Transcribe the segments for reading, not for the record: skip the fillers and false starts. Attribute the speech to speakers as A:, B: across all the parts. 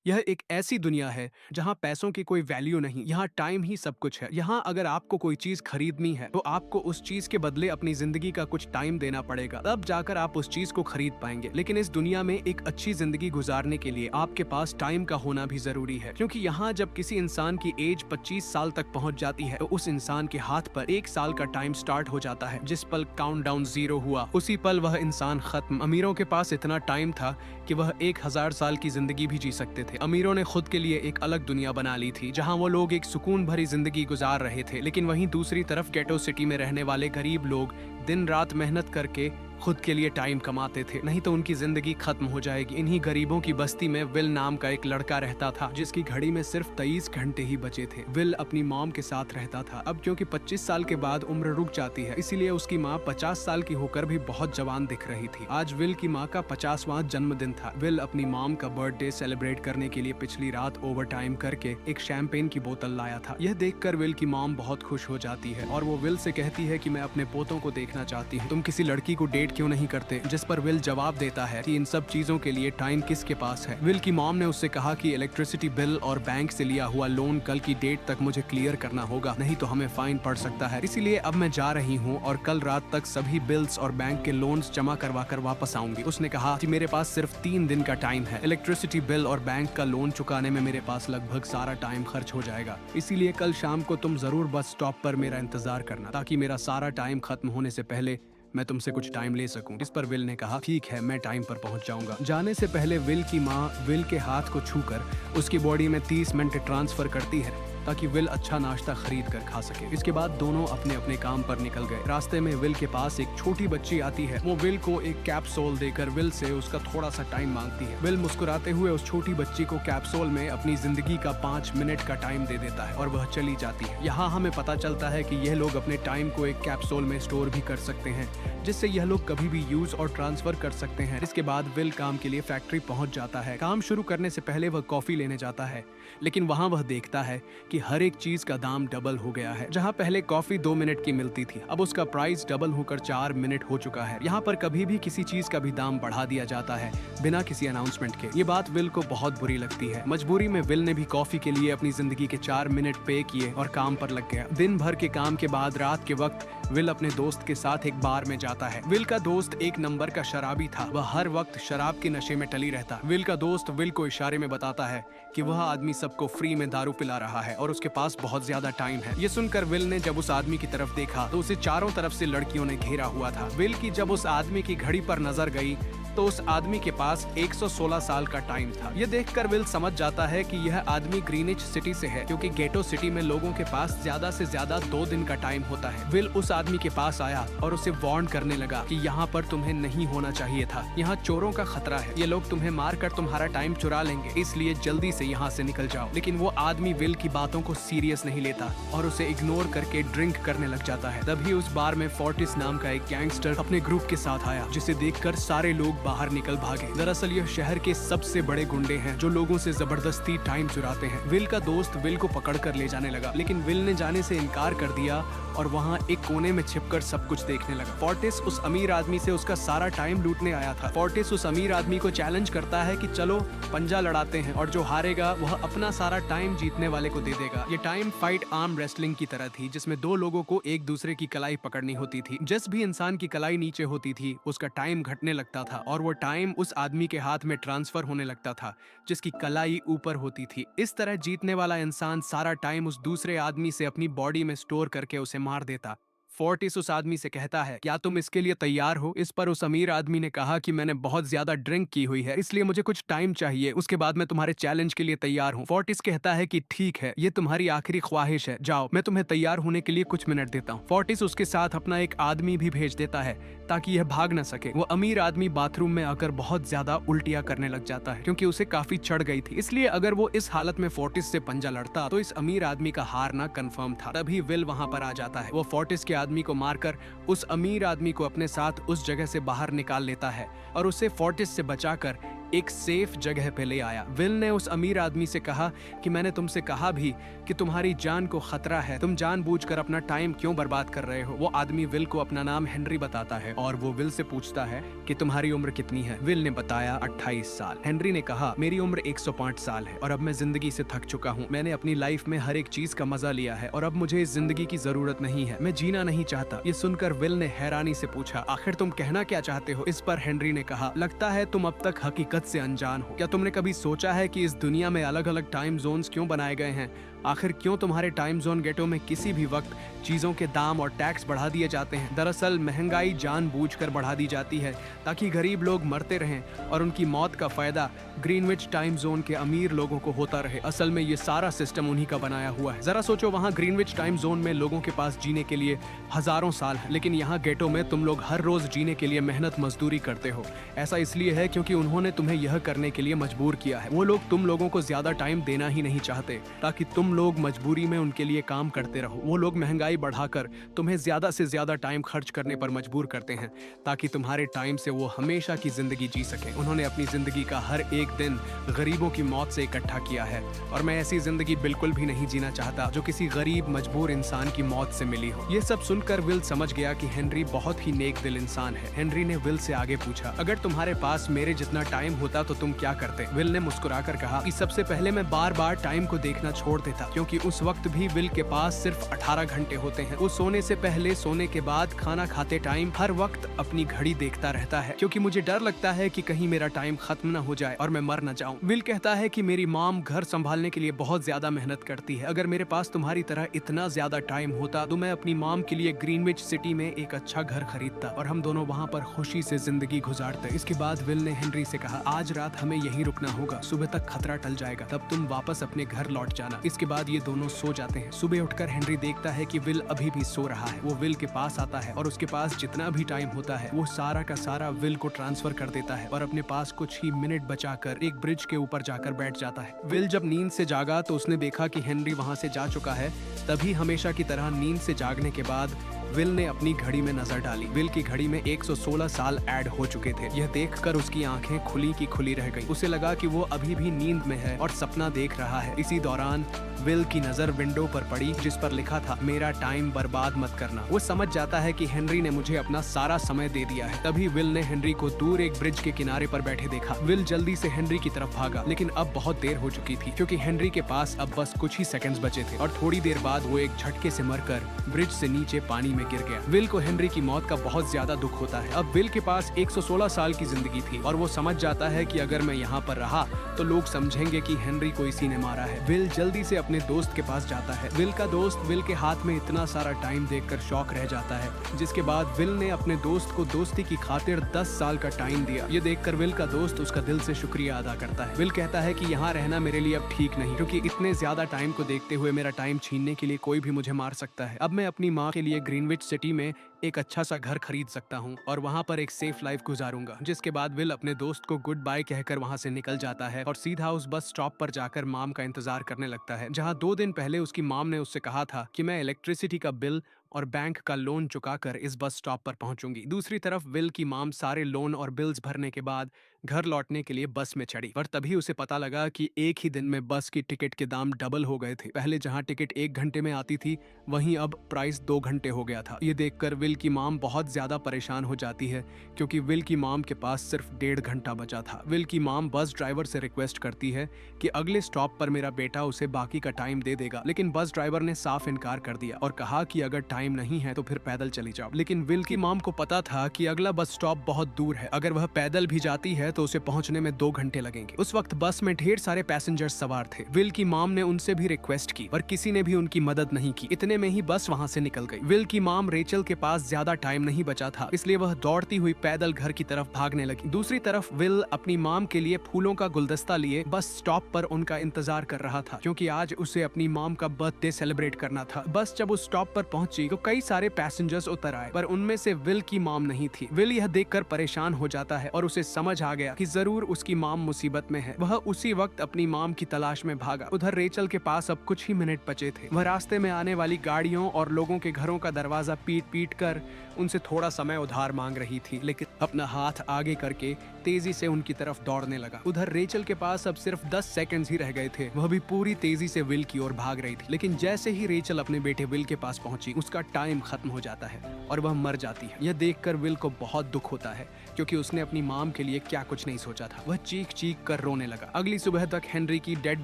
A: यह एक ऐसी दुनिया है जहां पैसों की कोई वैल्यू नहीं, यहाँ टाइम ही सब कुछ है। यहाँ अगर आपको कोई चीज खरीदनी है तो आपको उस चीज के बदले अपनी जिंदगी का कुछ टाइम देना पड़ेगा, तब जाकर आप उस चीज को खरीद पाएंगे। लेकिन इस दुनिया में एक अच्छी जिंदगी गुजारने के लिए आपके पास टाइम का होना भी जरूरी है, क्योंकि यहाँ जब किसी इंसान की एज 25 साल तक पहुंच जाती है तो उस इंसान के हाथ पर 1 साल का टाइम स्टार्ट हो जाता है। जिस पल काउंटडाउन 0 हुआ उसी पल वह इंसान खत्म। अमीरों के पास इतना टाइम था कि वह 1000 साल की जिंदगी भी जी सकते थे। अमीरों ने खुद के लिए एक अलग दुनिया बना ली थी जहां वो लोग एक सुकून भरी जिंदगी गुजार रहे थे, लेकिन वहीं दूसरी तरफ गेटो सिटी में रहने वाले गरीब लोग दिन रात मेहनत करके खुद के लिए टाइम कमाते थे, नहीं तो उनकी जिंदगी खत्म हो जाएगी। इन्हीं गरीबों की बस्ती में विल नाम का एक लड़का रहता था जिसकी घड़ी में सिर्फ 23 घंटे ही बचे थे। विल अपनी मॉम के साथ रहता था। अब क्योंकि 25 साल के बाद उम्र रुक जाती है, इसीलिए उसकी माँ 50 साल की होकर भी बहुत जवान दिख रही थी। आज विल की माँ का 50वां जन्मदिन था। विल अपनी मॉम का बर्थडे सेलिब्रेट करने के लिए पिछली रात ओवर टाइम करके एक शैंपेन की बोतल लाया था। यह देखकर विल की मॉम बहुत खुश हो जाती है और वो विल से कहती है कि मैं अपने पोतों को देखना चाहती हूँ, तुम किसी लड़की को डेट क्यों नहीं करते? जिस पर विल जवाब देता है कि इन सब चीजों के लिए टाइम किसके पास है। विल की मॉम ने उससे कहा कि इलेक्ट्रिसिटी बिल और बैंक से लिया हुआ लोन कल की डेट तक मुझे क्लियर करना होगा, नहीं तो हमें फाइन पड़ सकता है। इसीलिए अब मैं जा रही हूँ और कल रात तक सभी बिल्स और बैंक के लोन्स जमा करवा कर वापस आऊंगी। उसने कहा कि मेरे पास सिर्फ 3 दिन का टाइम है। इलेक्ट्रिसिटी बिल और बैंक का लोन चुकाने में मेरे पास लगभग सारा टाइम खर्च हो जाएगा, इसीलिए कल शाम को तुम जरूर बस स्टॉप पर मेरा इंतजार करना, ताकि मेरा सारा टाइम खत्म होने से पहले मैं तुमसे कुछ टाइम ले सकूं। इस पर विल ने कहा ठीक है, मैं टाइम पर पहुंच जाऊंगा। जाने से पहले विल की माँ विल के हाथ को छूकर उसकी बॉडी में 30 मिनट ट्रांसफर करती है ताकि विल अच्छा नाश्ता खरीद कर खा सके। इसके बाद दोनों अपने अपने काम पर निकल गए। रास्ते में विल के पास एक छोटी बच्ची आती है। वो विल को एक कैप्सूल देकर विल से उसका थोड़ा सा टाइम मांगती है। विल मुस्कुराते हुए उस छोटी बच्ची को कैप्सूल में अपनी जिंदगी का 5 मिनट का टाइम दे देता है और वह चली जाती है। यहाँ हमें पता चलता है कि यह लोग अपने टाइम को एक कैप्सूल में स्टोर भी कर सकते हैं, जिससे यह लोग कभी भी यूज और ट्रांसफर कर सकते हैं। इसके बाद विल काम के लिए फैक्ट्री पहुंच जाता है। काम शुरू करने से पहले वह कॉफी लेने जाता है, लेकिन वहां वह देखता है कि हर एक चीज का दाम डबल हो गया है। जहां पहले कॉफी 2 मिनट की मिलती थी, अब उसका प्राइस डबल होकर 4 मिनट हो चुका है। यहाँ पर कभी भी किसी चीज का भी दाम बढ़ा दिया जाता है बिना किसी अनाउंसमेंट के। ये बात विल को बहुत बुरी लगती है। मजबूरी में विल ने भी कॉफी के लिए अपनी जिंदगी के 4 मिनट पे किए और काम पर लग गया। दिन भर के काम के बाद रात के वक्त विल अपने दोस्त के साथ एक बार में जाता है। विल का दोस्त एक नंबर का शराबी था। वह हर वक्त शराब के नशे में टली रहता। विल का दोस्त विल को इशारे में बताता है कि वह आदमी सबको फ्री में दारू पिला रहा है और उसके पास बहुत ज्यादा टाइम है। ये सुनकर विल ने जब उस आदमी की तरफ देखा तो उसे चारों तरफ से लड़कियों ने घेरा हुआ था। विल की जब उस आदमी की घड़ी पर नजर गई तो उस आदमी के पास 116 साल का टाइम था। ये देखकर विल समझ जाता है कि यह आदमी ग्रीनिच सिटी से है, क्योंकि गेटो सिटी में लोगों के पास ज्यादा से ज्यादा 2 दिन का टाइम होता है। विल उस आदमी के पास आया और उसे वार्न करने लगा कि यहाँ पर तुम्हें नहीं होना चाहिए था। यहाँ चोरों का खतरा है, ये लोग तुम्हें मार कर तुम्हारा टाइम चुरा लेंगे, इसलिए जल्दी से यहाँ से निकल जाओ। लेकिन वो आदमी विल की बातों को सीरियस नहीं लेता और उसे इग्नोर करके ड्रिंक करने लग जाता है। तभी उस बार में फोर्टिस नाम का एक गैंगस्टर अपने ग्रुप के साथ आया, जिसे देखकर सारे लोग बाहर निकल भागे। दरअसल यह शहर के सबसे बड़े गुंडे हैं जो लोगों से जबरदस्ती टाइम चुराते हैं। विल का दोस्त विल को पकड़कर ले जाने लगा, लेकिन विल ने जाने से इनकार कर दिया और वहाँ एक कोने में छिपकर सब कुछ देखने लगा। फोर्टिस उस अमीर आदमी से उसका सारा टाइम लूटने आया था। फोर्टिस उस अमीर आदमी को चैलेंज करता है कि चलो पंजा लड़ाते हैं और जो हारेगा वह अपना सारा टाइम जीतने वाले को दे देगा। ये टाइम फाइट आर्म रेसलिंग की तरह थी, जिसमें 2 लोगों को एक दूसरे की कलाई पकड़नी होती थी। जिस भी इंसान की कलाई नीचे होती थी उसका टाइम घटने लगता था और वो टाइम उस आदमी के हाथ में ट्रांसफर होने लगता था जिसकी कलाई ऊपर होती थी। इस तरह जीतने वाला इंसान सारा टाइम उस दूसरे आदमी से अपनी बॉडी में स्टोर करके उसे मार देता। फोर्टिस उस आदमी से कहता है क्या तुम इसके लिए तैयार हो? इस पर उस अमीर आदमी ने कहा कि मैंने बहुत ज्यादा ड्रिंक की हुई है, इसलिए मुझे कुछ टाइम चाहिए, उसके बाद मैं तुम्हारे चैलेंज के लिए तैयार हूँ। फोर्टिस कहता है कि ठीक है, ये तुम्हारी आखिरी ख्वाहिश है, जाओ, मैं तुम्हें तैयार होने के लिए कुछ मिनट देता हूँ। फोर्टिस उसके साथ अपना एक आदमी भी भेज देता है ताकि यह भाग न सके। वो अमीर आदमी बाथरूम में आकर बहुत ज्यादा उल्टियां करने लग जाता है क्योंकि उसे काफी चढ़ गई थी। इसलिए अगर वो इस हालत में फोर्टिस से पंजा लड़ता तो इस अमीर आदमी का हारना कंफर्म था। तभी विल वहां पर आ जाता है। वो फोर्टिस के आदमी को मारकर उस अमीर आदमी को अपने साथ उस जगह से बाहर निकाल लेता है और उसे फोर्टिस से बचाकर एक सेफ जगह पे ले आया। विल ने उस अमीर आदमी से कहा कि मैंने तुमसे कहा भी कि तुम्हारी जान को खतरा है, तुम जानबूझकर अपना टाइम क्यों बर्बाद कर रहे हो। वो आदमी विल को अपना नाम हेनरी बताता है और वो विल से पूछता है कि तुम्हारी उम्र कितनी है। विल ने बताया 28 साल। हेनरी ने कहा मेरी उम्र 105 साल है और अब मैं जिंदगी से थक चुका हूँ। मैंने अपनी लाइफ में हर एक चीज का मजा लिया है और अब मुझे इस जिंदगी की जरूरत नहीं है, मैं जीना नहीं चाहता। ये सुनकर विल ने हैरानी से पूछा आखिर तुम कहना क्या चाहते हो। इस पर हेनरी ने कहा लगता है तुम अब तक हकीकत से अनजान हो। क्या तुमने कभी सोचा है कि इस दुनिया में अलग अलग टाइम जोन्स क्यों बनाए गए हैं। आखिर क्यों तुम्हारे टाइम जोन गेटो में किसी भी वक्त चीजों के दाम और टैक्स बढ़ा दिए जाते हैं। दरअसल महंगाई जानबूझकर बढ़ा दी जाती है ताकि गरीब लोग मरते रहें और उनकी मौत का फायदा ग्रीनविच टाइम जोन के अमीर लोगों को होता रहे। असल में ये सारा सिस्टम उन्हीं का बनाया हुआ है। जरा सोचो वहाँ ग्रीनविच टाइम जोन में लोगों के पास जीने के लिए हजारों साल है, लेकिन यहाँ गेटो में तुम लोग हर रोज जीने के लिए मेहनत मजदूरी करते हो। ऐसा इसलिए है क्योंकि उन्होंने तुम्हें यह करने के लिए मजबूर किया है। वो लोग तुम लोगों को ज्यादा टाइम देना ही नहीं चाहते ताकि तुम लोग मजबूरी में उनके लिए काम करते रहो। वो लोग महंगाई बढ़ाकर तुम्हें ज्यादा से ज्यादा टाइम खर्च करने पर मजबूर करते हैं ताकि तुम्हारे टाइम से वो हमेशा की जिंदगी जी सके। उन्होंने अपनी जिंदगी का हर एक दिन गरीबों की मौत से इकट्ठा किया है और मैं ऐसी जिंदगी बिल्कुल भी नहीं जीना चाहता जो किसी गरीब मजबूर इंसान की मौत से मिली हो। ये सब सुनकर विल समझ गया कि हेनरी बहुत ही नेक दिल इंसान है। हेनरी ने विल से आगे पूछा अगर तुम्हारे पास मेरे जितना टाइम होता तो तुम क्या करते। विल ने मुस्कुराकर कहा कि सबसे पहले मैं बार बार टाइम को देखना छोड़ देता क्योंकि उस वक्त भी विल के पास सिर्फ 18 घंटे होते हैं। वो सोने से पहले, सोने के बाद, खाना खाते टाइम हर वक्त अपनी घड़ी देखता रहता है क्योंकि मुझे डर लगता है कि कहीं मेरा टाइम खत्म न हो जाए और मैं मर न जाऊं। विल कहता है कि मेरी मॉम घर संभालने के लिए बहुत ज्यादा मेहनत करती है। अगर मेरे पास तुम्हारी तरह इतना ज्यादा टाइम होता तो मैं अपनी मॉम के लिए ग्रीनविच सिटी में एक अच्छा घर खरीदता और हम दोनों वहाँ पर खुशी से जिंदगी गुजारते। इसके बाद विल ने हेनरी से कहा आज रात हमें यहीं रुकना होगा, सुबह तक खतरा टल जाएगा, तब तुम वापस अपने घर लौट जाना। इसके बाद ये दोनों सो जाते हैं। सुबह उठकर हेनरी देखता है कि विल अभी भी सो रहा है। वो विल के पास आता है और उसके पास जितना भी टाइम होता है वो सारा का सारा विल को ट्रांसफर कर देता है और अपने पास कुछ ही मिनट बचाकर एक ब्रिज के ऊपर जाकर बैठ जाता है। विल जब नींद से जागा तो उसने देखा कि हेनरी वहां से जा चुका है। तभी हमेशा की तरह नींद से जागने के बाद विल ने अपनी घड़ी में नजर डाली। विल की घड़ी में 116 साल ऐड हो चुके थे। यह देखकर उसकी आंखें खुली की खुली रह गईं। उसे लगा कि वो अभी भी नींद में है और सपना देख रहा है। इसी दौरान विल की नजर विंडो पर पड़ी जिस पर लिखा था मेरा टाइम बर्बाद मत करना। वो समझ जाता है कि हेनरी ने मुझे अपना सारा समय दे दिया है। तभी विल ने हेनरी को दूर एक ब्रिज के किनारे पर बैठे देखा। विल जल्दी से हेनरी की तरफ भागा लेकिन अब बहुत देर हो चुकी थी क्योंकि हेनरी के पास अब बस कुछ ही सेकंड्स बचे थे और थोड़ी देर बाद वो एक झटके से मरकर ब्रिज से नीचे पानी में गिर गया। विल को हेनरी की मौत का बहुत ज्यादा दुख होता है। अब विल के पास 116 साल की जिंदगी थी और वो समझ जाता है कि अगर मैं यहाँ पर रहा तो लोग समझेंगे कि हेनरी को इसी ने मारा है। विल जल्दी से अपने दोस्त के पास जाता है। विल का दोस्त विल के हाथ में इतना सारा टाइम देखकर शॉक रह जाता है, जिसके बाद विल ने अपने दोस्त को दोस्ती की खातिर 10 साल का टाइम दिया। ये देखकर विल का दोस्त उसका दिल से शुक्रिया अदा करता है। विल कहता है कि यहाँ रहना मेरे लिए अब ठीक नहीं क्योंकि इतने ज्यादा टाइम को देखते हुए मेरा टाइम छीनने के लिए कोई भी मुझे मार सकता है। अब मैं अपनी माँ के लिए ग्रीनविच सिटी में एक अच्छा सा घर खरीद सकता हूँ और वहाँ पर एक सेफ लाइफ गुजारूंगा। जिसके बाद विल अपने दोस्त को गुड बाय कहकर वहाँ से निकल जाता है और सीधा उस बस स्टॉप पर जाकर मॉम का इंतजार करने लगता है, जहाँ 2 दिन पहले उसकी मॉम ने उससे कहा था कि मैं इलेक्ट्रिसिटी का बिल और बैंक का लोन चुकाकर इस बस स्टॉप पर पहुंचूंगी। दूसरी तरफ विल की मॉम सारे लोन और बिल्स भरने के बाद घर लौटने के लिए बस में चढ़ी, पर तभी उसे पता लगा कि एक ही दिन में बस की टिकट के दाम डबल हो गए थे। पहले जहां टिकट 1 घंटे में आती थी वहीं अब प्राइस 2 घंटे हो गया था। ये देखकर विल की मॉम बहुत ज्यादा परेशान हो जाती है क्योंकि विल की मॉम के पास सिर्फ 1.5 घंटा बचा था। विल की मॉम बस ड्राइवर से रिक्वेस्ट करती है कि अगले स्टॉप पर मेरा बेटा उसे बाकी का टाइम दे देगा, लेकिन बस ड्राइवर ने साफ इनकार कर दिया और कहा कि अगर टाइम नहीं है तो फिर पैदल चली जाओ। लेकिन विल की मॉम को पता था कि अगला बस स्टॉप बहुत दूर है, अगर वह पैदल भी जाती है तो उसे पहुंचने में 2 घंटे लगेंगे। उस वक्त बस में ढेर सारे पैसेंजर्स सवार थे। विल की मॉम ने उनसे भी रिक्वेस्ट की पर किसी ने भी उनकी मदद नहीं की। इतने में ही बस वहां से निकल गई। विल की मॉम रेचल के पास ज्यादा टाइम नहीं बचा था, इसलिए वह दौड़ती हुई पैदल घर की तरफ भागने लगी। दूसरी तरफ विल अपनी मॉम के लिए फूलों का गुलदस्ता लिए बस स्टॉप पर उनका इंतजार कर रहा था क्योंकि आज उसे अपनी मॉम का बर्थडे सेलिब्रेट करना था। बस जब उस स्टॉप पर पहुंची तो कई सारे पैसेंजर्स उतर आए, पर उनमें से विल की मॉम नहीं थी। विल यह देखकर परेशान हो जाता है और उसे समझ आ गया कि जरूर उसकी मॉम मुसीबत में है। वह उसी वक्त अपनी मॉम की तलाश में भागा। उधर रेचल के पास अब कुछ ही मिनट बचे थे। वह रास्ते में आने वाली गाड़ियों और लोगों के घरों का दरवाजा पीट पीट कर उनसे थोड़ा समय उधार मांग रही थी, लेकिन अपना हाथ आगे करके तेजी से उनकी तरफ दौड़ने लगा। उधर रेचल के पास अब सिर्फ 10 सेकंड्स ही रह गए थे। वह भी पूरी तेजी से विल की ओर भाग रही थी, लेकिन जैसे ही रेचल अपने बेटे विल के पास पहुंची, उसका टाइम खत्म हो जाता है और वह मर जाती है। यह देखकर विल को बहुत दुख होता है, क्योंकि उसने अपनी मॉम के लिए क्या कुछ नहीं सोचा था। वह चीख चीख कर रोने लगा। अगली सुबह तक हेनरी की डेड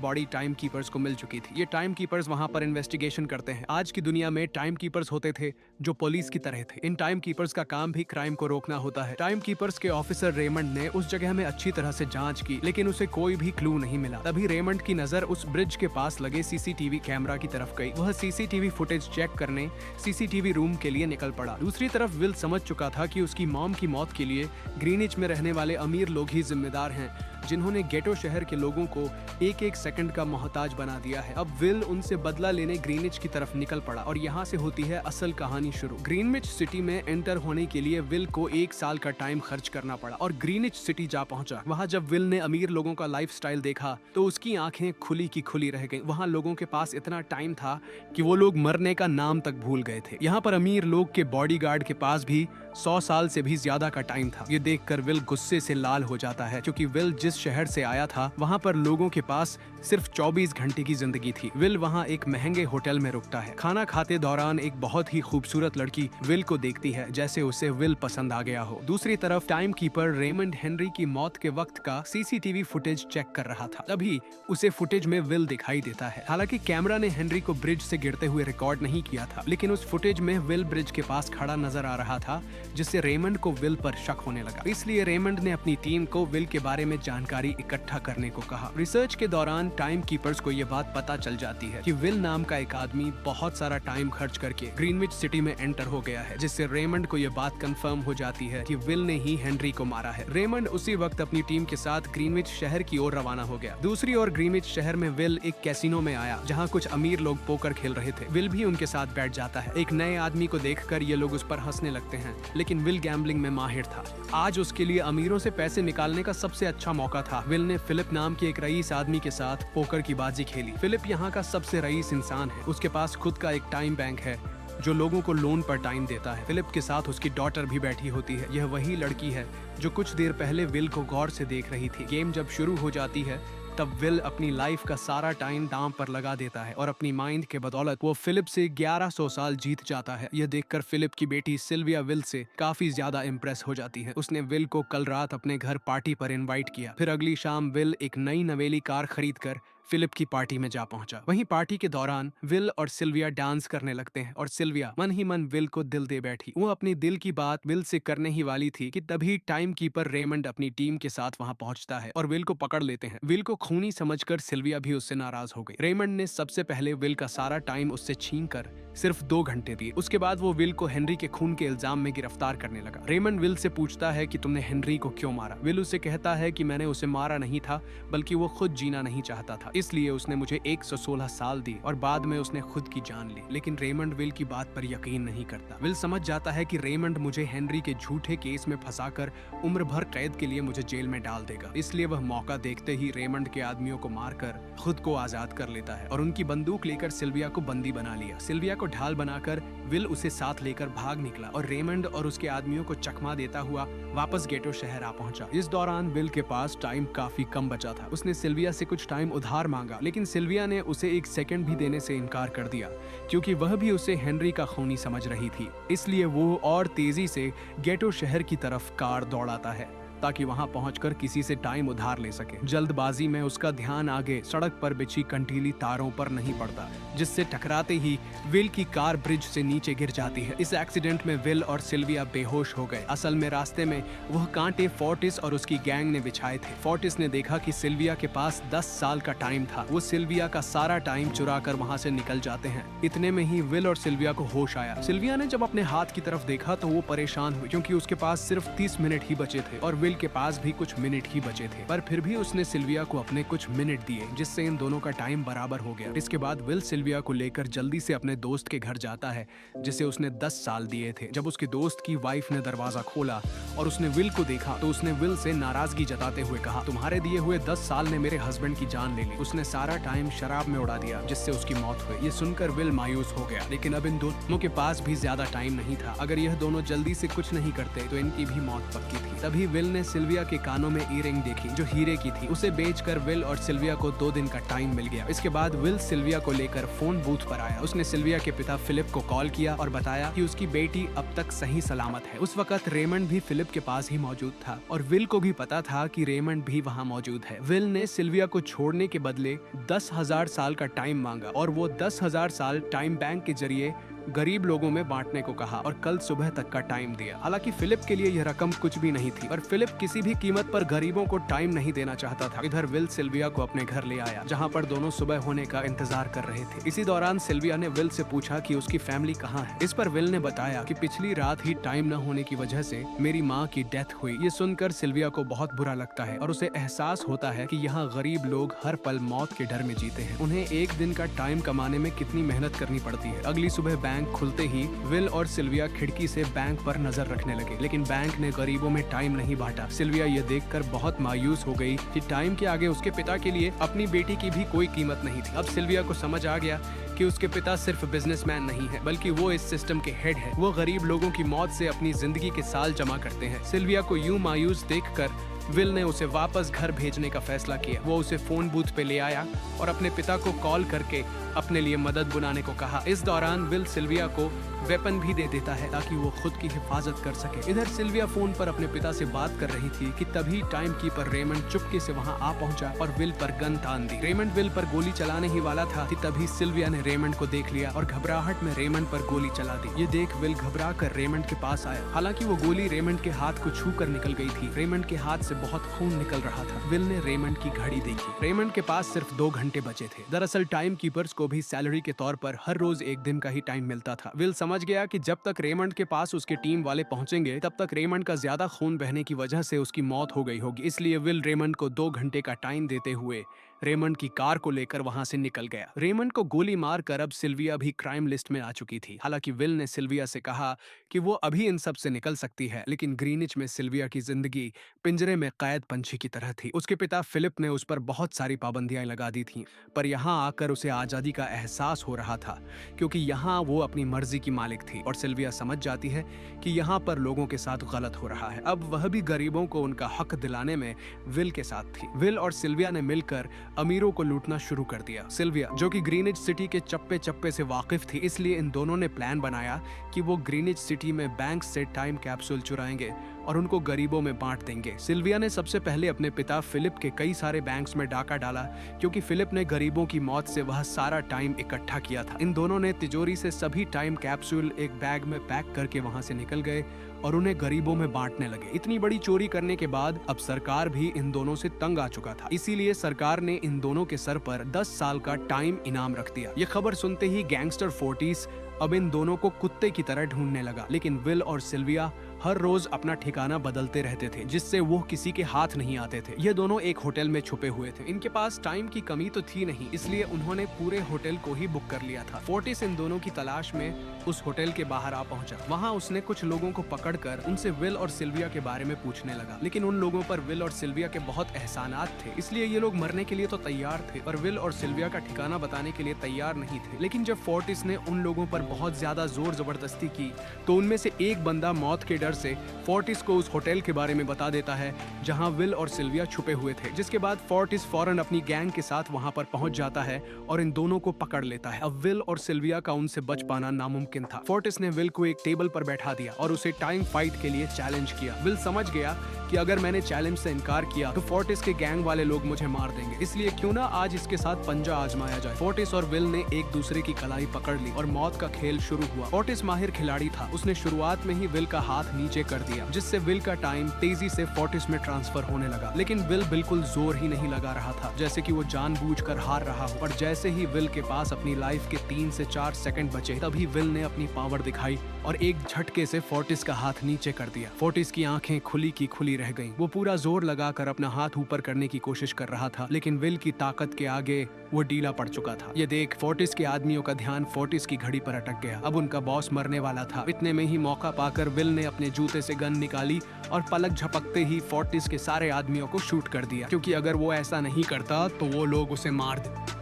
A: बॉडी टाइम कीपर्स को मिल चुकी थी। ये टाइम कीपर्स वहां पर इन्वेस्टिगेशन करते हैं। आज की दुनिया में टाइम कीपर्स होते थे जो पुलिस की तरह थे। इन टाइम कीपर्स का काम भी क्राइम को रोकना होता है। टाइम कीपर्स के ऑफिसर रेमंड ने उस जगह में अच्छी तरह से जांच की, लेकिन उसे कोई भी क्लू नहीं मिला। तभी रेमंड की नजर उस ब्रिज के पास लगे सीसीटीवी कैमरा की तरफ गई। वह सीसीटीवी फुटेज चेक करने सीसीटीवी रूम के लिए निकल पड़ा। दूसरी तरफ विल समझ चुका था कि उसकी मॉम की मौत के लिए ग्रीनिच में रहने वाले अमीर लोग ही जिम्मेदार हैं, जिन्होंने गेटो शहर के लोगों को एक एक सेकंड का मोहताज बना दिया है। अब विल उनसे बदला लेने ग्रीनिच की तरफ निकल पड़ा और यहाँ से होती है असल कहानी शुरू। ग्रीनविच सिटी में एंटर होने के लिए विल को 1 साल का टाइम खर्च करना पड़ा और ग्रीनिच सिटी जा पहुंचा। वहाँ जब विल ने अमीर लोगों का लाइफस्टाइल देखा तो उसकी आंखें खुली की खुली रह गईं। वहाँ लोगों के पास इतना टाइम था कि वो लोग मरने का नाम तक भूल गए थे। यहाँ पर अमीर लोग के बॉडीगार्ड के पास भी 100 साल से भी ज्यादा का टाइम था। ये देखकर विल गुस्से से लाल हो जाता है, क्योंकि विल जिस शहर से आया था वहाँ पर लोगों के पास सिर्फ 24 घंटे की जिंदगी थी। विल वहाँ एक महंगे होटल में रुकता है। खाना खाते दौरान एक बहुत ही खूबसूरत लड़की विल को देखती है, जैसे उसे विल पसंद आ गया हो। दूसरी तरफ टाइम कीपर रेमंड हेनरी की मौत के वक्त का सीसीटीवी फुटेज चेक कर रहा था। तभी उसे फुटेज में विल दिखाई देता है। हालांकि कैमरा ने हेनरी को ब्रिज से गिरते हुए रिकॉर्ड नहीं किया था, लेकिन उस फुटेज में विल ब्रिज के पास खड़ा नजर आ रहा था, जिससे रेमंड को विल पर शक होने लगा। इसलिए रेमंड ने अपनी टीम को विल के बारे में जानकारी इकट्ठा करने को कहा। रिसर्च के दौरान टाइम कीपर्स को यह बात पता चल जाती है कि विल नाम का एक आदमी बहुत सारा टाइम खर्च करके ग्रीनविच सिटी में एंटर हो गया है, जिससे रेमंड को यह बात कंफर्म हो जाती है कि विल ने ही हेनरी को मारा है। रेमंड उसी वक्त अपनी टीम के साथ ग्रीनविच शहर की ओर रवाना हो गया। दूसरी ओर ग्रीनविच शहर में विल एक कैसीनो में आया, जहाँ कुछ अमीर लोग पोकर खेल रहे थे। विल भी उनके साथ बैठ जाता है। एक नए आदमी को देखकर ये लोग उस पर हंसने लगते हैं, लेकिन विल गैम्बलिंग में माहिर था। आज उसके लिए अमीरों से पैसे निकालने का सबसे अच्छा मौका था। विल ने फिलिप नाम के एक रईस आदमी के साथ पोकर की बाजी खेली। फिलिप यहाँ का सबसे रईस इंसान है। उसके पास खुद का एक टाइम बैंक है जो लोगों को लोन पर टाइम देता है। फिलिप के साथ उसकी डॉटर भी बैठी होती है। यह वही लड़की है जो कुछ देर पहले विल को गौर से देख रही थी। गेम जब शुरू हो जाती है तब विल अपनी लाइफ का सारा टाइम दांव पर लगा देता है और अपनी माइंड के बदौलत वो फिलिप से 1100 साल जीत जाता है। यह देखकर फिलिप की बेटी सिल्विया विल से काफी ज्यादा इम्प्रेस हो जाती है। उसने विल को कल रात अपने घर पार्टी पर इनवाइट किया। फिर अगली शाम विल एक नई नवेली कार खरीदकर फिलिप की पार्टी में जा पहुंचा। वहीं पार्टी के दौरान विल और सिल्विया डांस करने लगते हैं और सिल्विया मन ही मन विल को दिल दे बैठी। वो अपनी दिल की बात विल से करने ही वाली थी कि तभी टाइम कीपर रेमंड अपनी टीम के साथ वहां पहुंचता है और विल को पकड़ लेते हैं। विल को खूनी समझकर सिल्विया भी उससे नाराज हो गई। रेमंड ने सबसे पहले विल का सारा टाइम उससे छीनकर सिर्फ 2 घंटे दिए। उसके बाद वो विल को हेनरी के खून के इल्जाम में गिरफ्तार करने लगा। रेमंड विल से पूछता है कि तुमने हेनरी को क्यों मारा। विल उसे कहता है कि मैंने उसे मारा नहीं था, बल्कि वो खुद जीना नहीं चाहता था, इसलिए उसने मुझे 116 साल दी और बाद में उसने खुद की जान ली। लेकिन रेमंड विल की बात पर यकीन नहीं करता। विल समझ जाता है कि रेमंड मुझे हेनरी के झूठे केस में फंसाकर उम्र भर कैद के लिए मुझे जेल में डाल देगा। इसलिए वह मौका देखते ही रेमंड के आदमियों को मारकर खुद को आजाद कर लेता है और उनकी बंदूक लेकर सिल्विया को बंदी बना लिया। सिल्विया को ढाल बनाकर विल उसे साथ लेकर भाग निकला और रेमंड और उसके आदमियों को चकमा देता हुआ वापस गेटो शहर आ पहुंचा। इस दौरान विल के पास टाइम काफी कम बचा था। उसने सिल्विया से कुछ टाइम उधार मांगा, लेकिन सिल्विया ने उसे 1 सेकंड भी देने से इनकार कर दिया, क्योंकि वह भी उसे हेनरी का खूनी समझ रही थी। इसलिए वो और तेजी से गेटो शहर की तरफ कार दौड़ाता है ताकि वहां पहुंचकर किसी से टाइम उधार ले सके। जल्दबाजी में उसका ध्यान आगे सड़क पर बिछी कंटीली तारों पर नहीं पड़ता, जिससे टकराते ही विल की कार ब्रिज से नीचे गिर जाती है। इस एक्सीडेंट में विल और सिल्विया बेहोश हो गए। असल में रास्ते में वह कांटे फोर्टिस और उसकी गैंग ने बिछाए थे। फोर्टिस ने देखा कि सिल्विया के पास 10 साल का टाइम था। वो सिल्विया का सारा टाइम चुरा कर वहाँ से निकल जाते हैं। इतने में ही विल और सिल्विया को होश आया। सिल्विया ने जब अपने हाथ की तरफ देखा तो वो परेशान हुई, क्योंकि उसके पास सिर्फ 30 मिनट ही बचे थे और विल के पास भी कुछ मिनट ही बचे थे, पर फिर भी उसने सिल्विया को अपने कुछ मिनट दिए, जिससे इन दोनों का टाइम बराबर हो गया। इसके बाद विल सिल्विया को लेकर जल्दी से अपने दोस्त के घर जाता है, जिसे उसने 10 साल दिए थे। जब उसके दोस्त की वाइफ ने दरवाजा खोला और उसने विल को देखा तो उसने विल से नाराजगी जताते हुए कहा, तुम्हारे दिए हुए 10 साल ने मेरे हस्बैंड की जान ले ली। उसने सारा टाइम शराब में उड़ा दिया, जिससे उसकी मौत हुई। ये सुनकर विल मायूस हो गया, लेकिन अब इन दोनों के पास भी ज्यादा टाइम नहीं था। अगर यह दोनों जल्दी से कुछ नहीं करते तो इनकी भी मौत पक्की थी। तभी विल ने सिल्विया के कानों में ईयररिंग देखी, जो हीरे की थी। उसे बेचकर विल और सिल्विया को 2 दिन का टाइम मिल गया। इसके बाद विल सिल्विया को लेकर फोन बूथ पर आया। उसने सिल्विया के पिता फिलिप को कॉल किया और बताया कि उसकी बेटी अब तक सही सलामत है। उस वक्त रेमंड भी फिलिप के पास ही मौजूद था और विल को भी पता था कि रेमंड भी वहाँ मौजूद है। विल ने सिल्विया को छोड़ने के बदले 10,000 साल का टाइम मांगा और वो 10,000 साल टाइम बैंक के जरिए गरीब लोगों में बांटने को कहा और कल सुबह तक का टाइम दिया। हालांकि फिलिप के लिए यह रकम कुछ भी नहीं थी, पर फिलिप किसी भी कीमत पर गरीबों को टाइम नहीं देना चाहता था। इधर विल सिल्विया को अपने घर ले आया, जहां पर दोनों सुबह होने का इंतजार कर रहे थे। इसी दौरान सिल्विया ने विल से पूछा कि उसकी फैमिली कहाँ है। इस पर विल ने बताया कि पिछली रात ही टाइम न होने की वजह से मेरी माँ की डेथ हुई। ये सुनकर सिल्विया को बहुत बुरा लगता है और उसे एहसास होता है कि यहाँ गरीब लोग हर पल मौत के डर में जीते हैं। उन्हें एक दिन का टाइम कमाने में कितनी मेहनत करनी पड़ती है। अगली सुबह बैंक खुलते ही विल और सिल्विया खिड़की से बैंक पर नजर रखने लगे, लेकिन बैंक ने गरीबों में टाइम नहीं बांटा। सिल्विया ये देखकर बहुत मायूस हो गई कि टाइम के आगे उसके पिता के लिए अपनी बेटी की भी कोई कीमत नहीं थी। अब सिल्विया को समझ आ गया कि उसके पिता सिर्फ बिजनेसमैन नहीं है, बल्कि वो इस सिस्टम के हेड है। वो गरीब लोगों की मौत से अपनी जिंदगी के साल जमा करते हैं। सिल्विया को यूं मायूस देखकर विल ने उसे वापस घर भेजने का फैसला किया। वो उसे फोन बूथ पे ले आया और अपने पिता को कॉल करके अपने लिए मदद बुलाने को कहा। इस दौरान विल सिल्विया को वेपन भी दे देता है ताकि वो खुद की हिफाजत कर सके। इधर सिल्विया फोन पर अपने पिता से बात कर रही थी कि तभी टाइम कीपर रेमंड चुपके से वहां आ पहुंचा और विल पर गन तान दी। रेमंड विल पर गोली चलाने ही वाला था कि तभी सिल्विया ने रेमंड को देख लिया और घबराहट में रेमंड पर गोली चला दी। ये देख विल घबरा कर रेमंड के पास आया। हालांकि वो गोली रेमंड के हाथ को छू कर निकल गई थी। रेमंड के हाथ से बहुत खून निकल रहा था। विल ने रेमंड की घड़ी देखी। रेमंड के पास सिर्फ 2 घंटे बचे थे। दरअसल टाइम कीपर्स को भी सैलरी के तौर पर हर रोज 1 दिन का ही टाइम मिलता था। विल समझ गया कि जब तक रेमंड के पास उसके टीम वाले पहुंचेंगे तब तक रेमंड का ज्यादा खून बहने की वजह से उसकी मौत हो गई होगी। इसलिए विल रेमंड को 2 घंटे का टाइम देते हुए रेमंड की कार को लेकर वहां से निकल गया। रेमंड को गोली मारकर अब सिल्विया भी क्राइम लिस्ट में आ चुकी थी। हालांकि विल ने सिल्विया से कहा कि वो अभी इन सब से निकल सकती है, लेकिन ग्रीनिच में सिल्विया की जिंदगी पिंजरे में कैद पंछी की तरह थी। उसके पिता फिलिप ने उस पर बहुत सारी पाबंदियां लगा दी थीं, पर यहाँ आकर उसे आजादी का एहसास हो रहा था, क्योंकि यहाँ वो अपनी मर्जी की मालिक थी और सिल्विया समझ जाती है कि यहाँ पर लोगों के साथ गलत हो रहा है। अब वह भी गरीबों को उनका हक दिलाने में विल के साथ थी। विल और सिल्विया ने मिलकर अमीरों को लूटना शुरू कर दिया। सिल्विया, जो कि ग्रीनिच सिटी के चप्पे चप्पे से वाकिफ थी, इसलिए इन दोनों ने प्लान बनाया कि वो ग्रीनिच सिटी में बैंक से टाइम कैप्सूल चुराएंगे और उनको गरीबों में बांट देंगे। सिल्विया ने सबसे पहले अपने पिता फिलिप के कई सारे बैंक्स में डाका डाला, क्योंकि फिलिप ने गरीबों की मौत से वह सारा टाइम इकट्ठा किया था। इन दोनों ने तिजोरी से सभी टाइम कैप्सूल एक बैग में पैक करके वहां से निकल गए और उन्हें गरीबों में बांटने लगे। इतनी बड़ी चोरी करने के बाद अब सरकार भी इन दोनों से तंग आ चुका था। इसीलिए सरकार ने इन दोनों के सर पर 10 साल का टाइम इनाम रख दिया। ये खबर सुनते ही गैंगस्टर फोर्टिस अब इन दोनों को कुत्ते की तरह ढूंढने लगा, लेकिन विल और सिल्विया हर रोज अपना ठिकाना बदलते रहते थे, जिससे वो किसी के हाथ नहीं आते थे। ये दोनों एक होटल में छुपे हुए थे। इनके पास टाइम की कमी तो थी नहीं, इसलिए उन्होंने पूरे होटल को ही बुक कर लिया था। फोर्टिस इन दोनों की तलाश में उस होटल के बाहर आ पहुंचा। वहां उसने कुछ लोगों को पकड़कर उनसे विल और सिल्विया के बारे में पूछने लगा, लेकिन उन लोगों पर विल और सिल्विया के बहुत एहसानात थे, इसलिए ये लोग मरने के लिए तो तैयार थे, पर विल और सिल्विया का ठिकाना बताने के लिए तैयार नहीं थे। लेकिन जब फोर्टिस ने उन लोगों पर बहुत ज्यादा जोर जबरदस्ती की, तो उनमें से एक बंदा मौत के डर से फोर्टिस को उस होटल के बारे में बता देता है जहां विल और सिल्विया छुपे हुए थे, जिसके बाद फोर्टिस फौरन अपनी गैंग के साथ वहां पर पहुंच जाता है और इन दोनों को पकड़ लेता है। अब विल और सिल्विया का उनसे बच पाना नामुमकिन था। फोर्टिस ने विल को एक टेबल पर बैठा दिया और उसे टाइम फाइट के लिए चैलेंज किया। विल समझ गया कि अगर मैंने चैलेंज से इनकार किया तो फोर्टिस के गैंग वाले लोग मुझे मार देंगे, इसलिए क्यों ना आज इसके साथ पंजा आजमाया जाए। फोर्टिस और विल ने एक दूसरे की कलाई पकड़ ली और मौत का खेल शुरू हुआ। फोर्टिस माहिर खिलाड़ी था। उसने शुरुआत में ही विल का हाथ नीचे कर दिया, जिससे विल का टाइम तेजी से फोर्टिस में ट्रांसफर होने लगा। लेकिन विल बिल्कुल जोर ही नहीं लगा रहा था, जैसे कि वो जानबूझकर हार रहा हो। और जैसे ही विल के पास अपनी लाइफ के 3 से 4 सेकंड बचे, तभी विल ने अपनी पावर दिखाई और एक झटके से फोर्टिस का हाथ नीचे कर दिया। फोर्टिस की आंखें खुली की खुली रह गईं। वो पूरा जोर लगाकर अपना हाथ ऊपर करने की कोशिश कर रहा था, लेकिन विल की ताकत के आगे वो ढीला पड़ चुका था। ये देख फोर्टिस के आदमियों का ध्यान फोर्टिस की घड़ी पर अटक गया। अब उनका बॉस मरने वाला था। इतने में ही मौका पाकर विल ने अपने जूते से गन निकाली और पलक झपकते ही फोर्टिस के सारे आदमियों को शूट कर दिया, क्योंकि अगर वो ऐसा नहीं करता तो वो लोग उसे मार देते।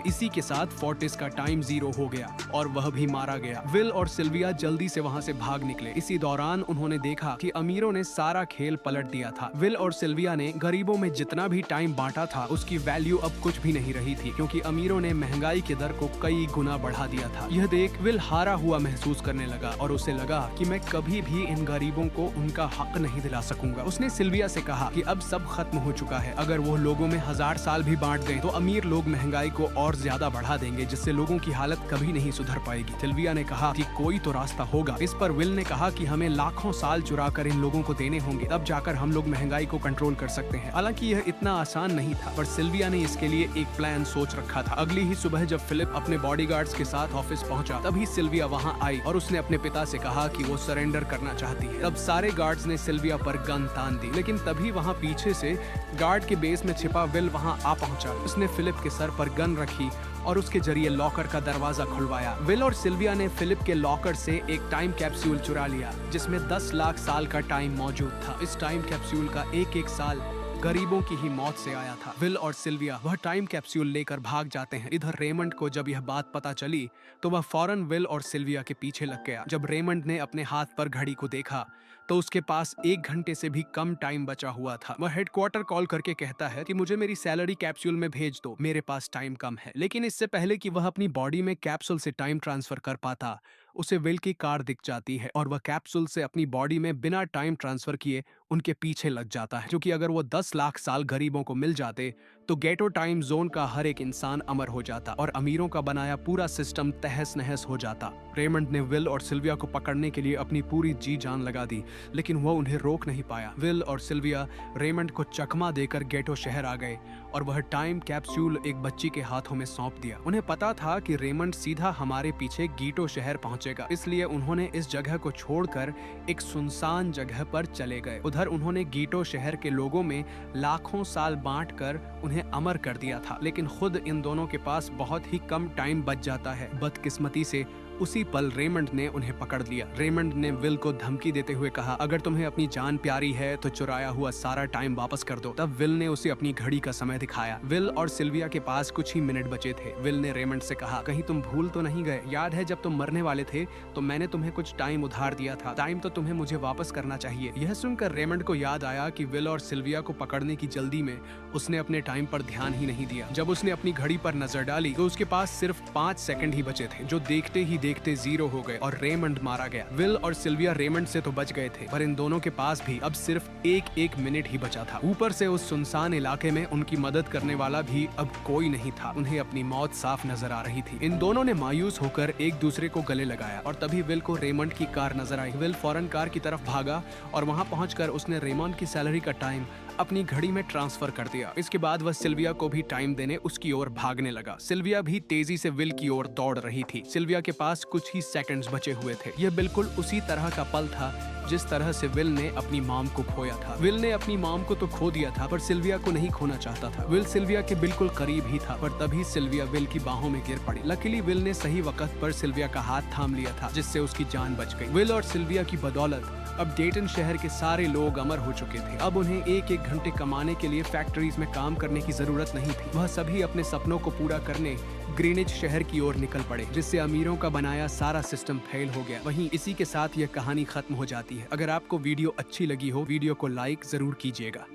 A: इसी के साथ फोर्टिस का टाइम 0 हो गया और वह भी मारा गया। विल और सिल्विया जल्दी से वहां से भाग निकले। इसी दौरान उन्होंने देखा कि अमीरों ने सारा खेल पलट दिया था। विल और सिल्विया ने गरीबों में जितना भी टाइम बांटा था उसकी वैल्यू अब कुछ भी नहीं रही थी, क्योंकि अमीरों ने महंगाई के दर को कई गुना बढ़ा दिया था। यह देख विल हारा हुआ महसूस करने लगा और उसे लगा कि मैं कभी भी इन गरीबों को उनका हक नहीं दिला सकूंगा। उसने सिल्विया से कहा कि अब सब खत्म हो चुका है। अगर वो लोगों में 1000 साल भी बांट दें तो अमीर लोग महंगाई को और ज्यादा बढ़ा देंगे, जिससे लोगों की हालत कभी नहीं सुधर पाएगी। सिल्विया ने कहा कि कोई तो रास्ता होगा। इस पर विल ने कहा कि हमें लाखों साल चुरा कर इन लोगों को देने होंगे, तब जाकर हम लोग महंगाई को कंट्रोल कर सकते हैं। हालांकि यह इतना आसान नहीं था, पर सिल्विया ने इसके लिए एक प्लान सोच रखा था। अगली ही सुबह जब फिलिप अपने बॉडीगार्ड्स के साथ ऑफिस पहुंचा, तभी सिल्विया वहां आई और उसने अपने पिता से कहा कि वो सरेंडर करना चाहती है। तब सारे गार्ड्स ने सिल्विया पर गन तान दी, लेकिन तभी वहां पीछे से गार्ड के बेस में छिपा विल वहां आ पहुंचा। उसने फिलिप के सर पर गन रखी और उसके जरिए लॉकर का दरवाजा खुलवाया। विल और सिल्विया ने फिलिप के लॉकर से एक टाइम कैप्सूल चुरा लिया, जिसमें 10 लाख साल का टाइम मौजूद था। इस टाइम कैप्सूल का एक एक साल गरीबों की ही मौत से आया था। विल और सिल्विया वह टाइम कैप्सूल लेकर भाग जाते हैं। इधर रेमंड को जब यह बात पता चली तो वह फौरन विल और सिल्विया के पीछे लग गया। जब रेमंड ने अपने हाथ पर घड़ी को देखा तो उसके पास 1 घंटे से भी कम टाइम बचा हुआ था। वह हेडक्वार्टर कॉल करके कहता है कि मुझे मेरी सैलरी कैप्सूल में भेज दो, मेरे पास टाइम कम है। लेकिन इससे पहले कि वह अपनी बॉडी में कैप्सूल से टाइम ट्रांसफर कर पाता, उसे विल की कार दिख जाती है और वह कैप्सूल से अपनी बॉडी में बिना टाइम ट्रांसफर किए उनके पीछे लग जाता है, क्योंकि अगर वो 10 लाख साल गरीबों को मिल जाते तो गेटो टाइम जोन का हर एक इंसान अमर हो जाता और अमीरों का बनाया पूरा सिस्टम तहस नहस हो जाता। रेमंड ने विल और सिल्विया को पकड़ने के लिए अपनी पूरी जी जान लगा दी, लेकिन वो उन्हें रोक नहीं पाया। विल और सिल्विया रेमंड को चकमा देकर गेटो शहर आ गए और वह टाइम कैप्सूल एक बच्ची के हाथों में सौंप दिया। उन्हें पता था कि रेमंड सीधा हमारे पीछे गीटो शहर पहुंचेगा, इसलिए उन्होंने इस जगह को छोड़कर एक सुनसान जगह पर चले गए। उधर उन्होंने गीटो शहर के लोगों में लाखों साल बांटकर उन्हें अमर कर दिया था, लेकिन खुद इन दोनों के पास बहुत ही कम टाइम बच जाता है। बदकिस्मती से उसी पल रेमंड ने उन्हें पकड़ लिया। रेमंड ने विल को धमकी देते हुए कहा, अगर तुम्हें अपनी जान प्यारी है तो चुराया हुआ सारा टाइम वापस कर दो। तब विल ने उसे अपनी घड़ी का समय दिखाया। विल और सिल्विया के पास कुछ ही मिनट बचे थे। विल ने रेमंड से कहा, कहीं तुम भूल तो नहीं गए? याद है जब तुम मरने वाले थे तो मैंने तुम्हें कुछ टाइम उधार दिया था, टाइम तो तुम्हें मुझे वापस करना चाहिए। यह सुनकर रेमंड को याद आया कि विल और सिल्विया को पकड़ने की जल्दी में उसने अपने टाइम पर ध्यान ही नहीं दिया। जब उसने अपनी घड़ी पर नजर डाली तो उसके पास सिर्फ 5 सेकंड ही बचे थे, जो देखते ही देखते 0 हो गए और रेमंड मारा गया। विल और सिल्विया रेमंड से तो बच गए थे, पर इन दोनों के पास भी अब सिर्फ एक मिनट ही बचा था। ऊपर से उस सुनसान इलाके में उनकी मदद करने वाला भी अब कोई नहीं था। उन्हें अपनी मौत साफ नजर आ रही थी। इन दोनों ने मायूस होकर एक दूसरे को गले लगाया और तभी विल को रेमंड की कार नजर आई। विल फौरन कार की तरफ भागा और वहां पहुंचकर उसने रेमंड की सैलरी का टाइम अपनी घड़ी में ट्रांसफर कर दिया। इसके बाद वह सिल्विया को भी टाइम देने उसकी ओर भागने लगा। सिल्विया भी तेजी से विल की ओर दौड़ रही थी। सिल्विया के पास कुछ ही सेकंड्स बचे हुए थे। यह बिल्कुल उसी तरह का पल था जिस तरह से विल ने अपनी मॉम को खोया था। विल ने अपनी मॉम को तो खो दिया था, पर सिल्विया को नहीं खोना चाहता था। विल सिल्विया के बिल्कुल करीब ही था, पर तभी सिल्विया विल की बाहों में गिर पड़ी। लकीली विल ने सही वक्त पर सिल्विया का हाथ थाम लिया था, जिससे उसकी जान बच गई। विल और सिल्विया की बदौलत अब डेटन शहर के सारे लोग अमर हो चुके थे। अब उन्हें एक घंटे कमाने के लिए फैक्ट्रीज में काम करने की जरूरत नहीं थी। वह सभी अपने सपनों को पूरा करने ग्रीनिच शहर की ओर निकल पड़े, जिससे अमीरों का बनाया सारा सिस्टम फेल हो गया। वहीं इसी के साथ यह कहानी खत्म हो जाती है। अगर आपको वीडियो अच्छी लगी हो, वीडियो को लाइक जरूर कीजिएगा।